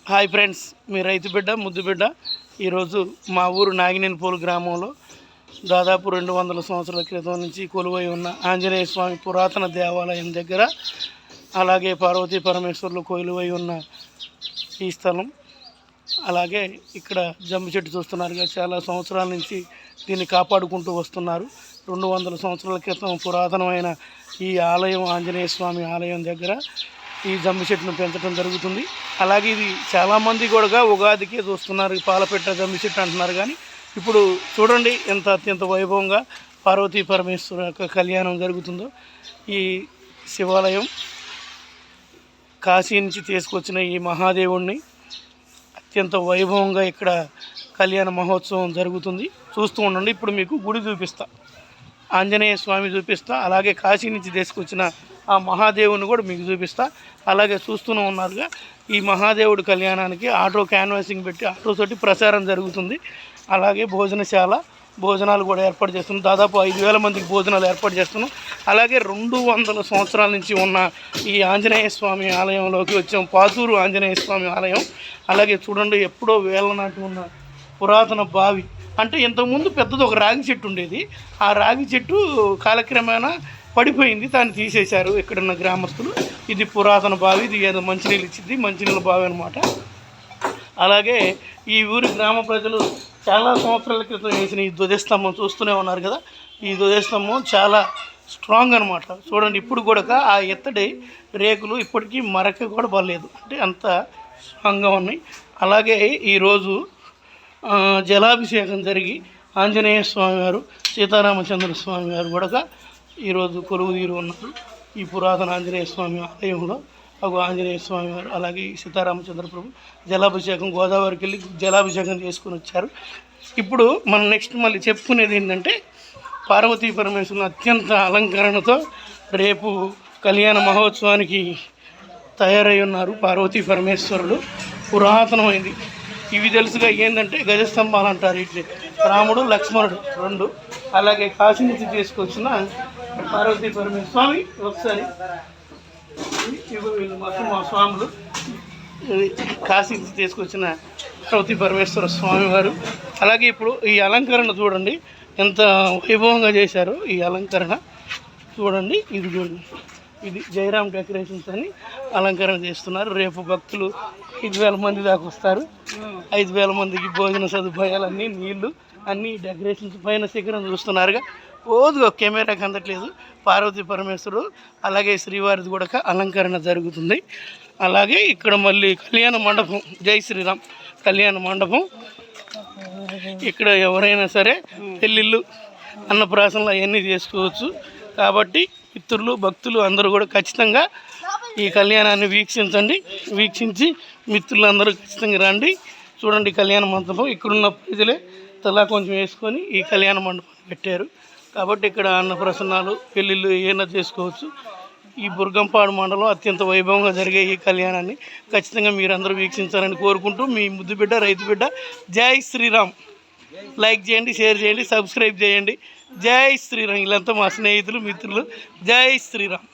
Hi friends, మీ రైతు బిడ్డ ముద్దు బిడ్డ. ఈరోజు మా ఊరు నాగినేనిపోలు గ్రామంలో దాదాపు 200 సంవత్సరాల క్రితం నుంచి కొలువై ఉన్న ఆంజనేయ స్వామి పురాతన దేవాలయం దగ్గర, అలాగే పార్వతీ పరమేశ్వరులు కొలువై ఉన్న ఈ స్థలం. అలాగే ఇక్కడ జమ్మి చెట్టు చూస్తున్నారుగా, చాలా సంవత్సరాల నుంచి దీన్ని కాపాడుకుంటూ వస్తున్నారు. 200 సంవత్సరాల క్రితం పురాతనమైన ఈ ఆలయం, ఆంజనేయ స్వామి ఆలయం దగ్గర ఈ జమ్మి చెట్టును పెంచడం జరుగుతుంది. అలాగే ఇది చాలామంది కూడా ఉగాదికే చూస్తున్నారు, పాలపెట్ట జమ్మి చెట్టు అంటున్నారు. కానీ ఇప్పుడు చూడండి ఎంత అత్యంత వైభవంగా పార్వతీ పరమేశ్వర యొక్క కళ్యాణం జరుగుతుందో. ఈ శివాలయం కాశీ నుంచి తీసుకొచ్చిన ఈ మహాదేవుణ్ణి అత్యంత వైభవంగా ఇక్కడ కళ్యాణ మహోత్సవం జరుగుతుంది. చూస్తూ ఉండండి. ఇప్పుడు మీకు గుడి చూపిస్తా, ఆంజనేయ స్వామి చూపిస్తా, అలాగే కాశీ నుంచి తీసుకొచ్చిన ఆ మహాదేవుని కూడా మీకు చూపిస్తా. అలాగే చూస్తూనే ఉన్నారుగా, ఈ మహాదేవుడి కళ్యాణానికి ఆటో క్యాన్వాసింగ్ పెట్టి ఆటోతోటి ప్రచారం జరుగుతుంది. అలాగే భోజనాలు కూడా ఏర్పాటు చేస్తున్నాం. దాదాపు 5,000 మందికి భోజనాలు ఏర్పాటు చేస్తున్నాం. అలాగే 200 సంవత్సరాల నుంచి ఉన్న ఈ ఆంజనేయ స్వామి ఆలయంలోకి వచ్చాం, పాతూరు ఆంజనేయ స్వామి ఆలయం. అలాగే చూడండి, ఎప్పుడో వేల నాటి ఉన్న పురాతన బావి. అంటే ఇంతకుముందు పెద్దది ఒక రాగి చెట్టు ఉండేది. ఆ రాగి చెట్టు కాలక్రమేణా పడిపోయింది, దాన్ని తీసేశారు ఇక్కడున్న గ్రామస్తులు. ఇది పురాతన బావి, ఇది ఏదో మంచినీళ్ళు ఇచ్చింది, మంచినీళ్ళ బావి అనమాట. అలాగే ఈ ఊరి గ్రామ ప్రజలు చాలా సంవత్సరాల క్రితం వేసిన ఈ ధ్వజస్తంభం చూస్తూనే ఉన్నారు కదా. ఈ ధ్వజస్తంభం చాలా స్ట్రాంగ్ అనమాట. చూడండి, ఇప్పుడు కూడా ఆ ఎత్తడి రేకులు ఇప్పటికీ మరక కూడా పడలేదు, అంటే అంత స్ట్రాంగ్గా ఉన్నాయి. అలాగే ఈరోజు జలాభిషేకం జరిగి ఆంజనేయ స్వామి వారు, సీతారామచంద్ర స్వామి వారు కూడా ఈరోజు కొలువు తీరు ఉన్నారు ఈ పురాతన ఆంజనేయ స్వామి ఆలయంలో. ఆంజనేయ స్వామి వారు, అలాగే సీతారామచంద్ర ప్రభు జలాభిషేకం, గోదావరికి వెళ్ళి జలాభిషేకం చేసుకుని వచ్చారు. ఇప్పుడు మనం నెక్స్ట్ మళ్ళీ చెప్పుకునేది ఏంటంటే, పార్వతీ పరమేశ్వరుని అత్యంత అలంకరణతో రేపు కళ్యాణ మహోత్సవానికి తయారై ఉన్నారు పార్వతీ పరమేశ్వరుడు. పురాతనమైంది. ఇవి తెలుసుగా ఏంటంటే గజస్తంభాలు అంటారు. ఇట్లే రాముడు లక్ష్మణుడు 2. అలాగే కాశీ నుంచి తీసుకొచ్చిన పార్వతీ పరమేశ్వర స్వామి. ఒకసారి వీళ్ళు మొత్తం మా స్వాములు, కాశీ నుంచి తీసుకొచ్చిన పార్వతీ పరమేశ్వర స్వామి వారు. అలాగే ఇప్పుడు ఈ అలంకరణ చూడండి ఎంత వైభవంగా చేశారు. ఈ అలంకరణ చూడండి, ఇది చూడండి, ఇది జయరామ్ డెకరేషన్స్ అని అలంకరణ చేస్తున్నారు. రేపు భక్తులు 5,000 మంది దాకా వస్తారు. 5,000 మందికి భోజన సదుపాయాలు, అన్నీ నీళ్లు, అన్నీ డెకరేషన్స్. పైన శిఖరం చూస్తున్నారుగా, ఓదుగా కెమెరాకి అందట్లేదు. పార్వతీ పరమేశ్వరుడు అలాగే శ్రీవారిది కూడా అలంకరణ జరుగుతుంది. అలాగే ఇక్కడ మళ్ళీ కళ్యాణ మండపం, జై శ్రీరామ్ కళ్యాణ మండపం. ఇక్కడ ఎవరైనా సరే పెళ్ళిళ్ళు, అన్నప్రాసనలు అవన్నీ చేసుకోవచ్చు. కాబట్టి మిత్రులు, భక్తులు అందరూ కూడా ఖచ్చితంగా ఈ కళ్యాణాన్ని వీక్షించి మిత్రులందరూ ఖచ్చితంగా రండి. చూడండి కళ్యాణ మండపం. ఇక్కడున్న ప్రజలే తలా కొంచెం వేసుకొని ఈ కళ్యాణ మండపాన్ని పెట్టారు. కాబట్టి ఇక్కడ అన్నప్రసన్నాలు, పెళ్ళిళ్ళు ఏమైనా చేసుకోవచ్చు. ఈ బుర్గంపాడు మండలం అత్యంత వైభవంగా జరిగే ఈ కళ్యాణాన్ని ఖచ్చితంగా మీరందరూ వీక్షించాలని కోరుకుంటూ, మీ ముద్దు బిడ్డ, రైతు బిడ్డ. జై శ్రీరామ్. లైక్ చేయండి, షేర్ చేయండి, సబ్స్క్రైబ్ చేయండి. జై శ్రీరామ్. వీళ్ళంతా మా స్నేహితులు, మిత్రులు. జై శ్రీరామ్.